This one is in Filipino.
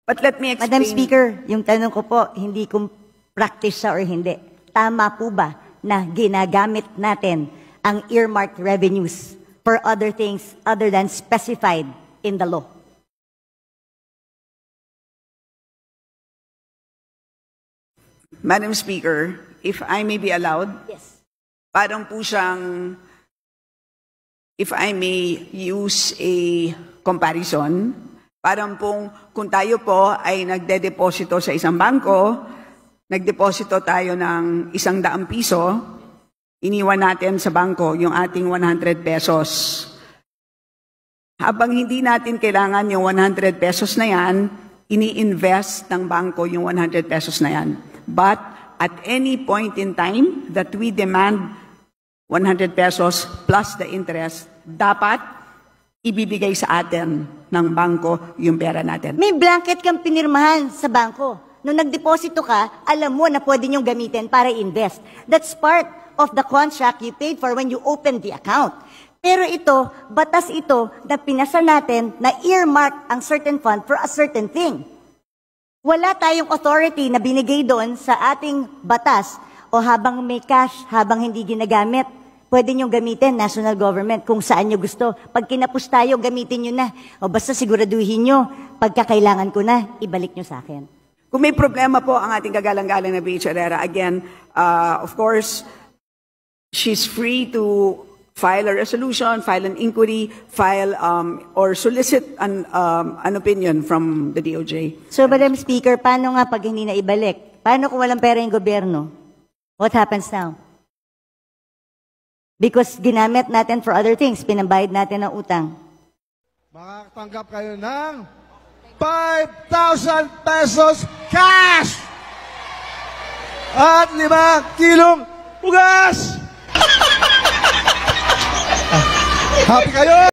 But let me explain. Madam Speaker, yung tanong ko po, hindi kung practice siya or hindi. Tama po ba na ginagamit natin ang earmarked revenues for other things other than specified in the law? Madam Speaker, if I may be allowed, Yes. parang po siyang, if I may use a comparison, parang pong kung tayo po ay nagde-deposito sa isang bangko, nagdeposito tayo ng 100 piso, iniwan natin sa bangko yung ating 100 pesos. Habang hindi natin kailangan yung 100 pesos na yan, ini-invest ng bangko yung 100 pesos na yan. But at any point in time that we demand 100 pesos plus the interest, dapat ibibigay sa atin ng bangko yung pera natin. May blanket kang pinirmahan sa bangko. Nung nagdeposito ka, alam mo na pwede niyong gamitin para invest. That's part of the contract you paid for when you opened the account. Pero ito, batas ito na pinasa natin na earmark ang certain fund for a certain thing. Wala tayong authority na binigay doon sa ating batas o habang may cash, habang hindi ginagamit, pwede nyo gamitin, national government, kung saan nyo gusto. Pag kinapos tayo, gamitin nyo na. O basta siguraduhin nyo, pagkakailangan ko na, ibalik nyo sa akin. Kung may problema po ang ating kagalang-galang na BH Herrera, again, of course, she's free to file a resolution, file an inquiry, file or solicit an opinion from the DOJ. So, Madam Speaker, paano nga pag hindi na ibalik? Paano kung walang pera yung gobyerno? What happens now? Because ginamit natin for other things, pinambayad natin ng utang. Makakatanggap kayo ng 5,000 pesos cash! At 5 kilong bugas! Happy kayo!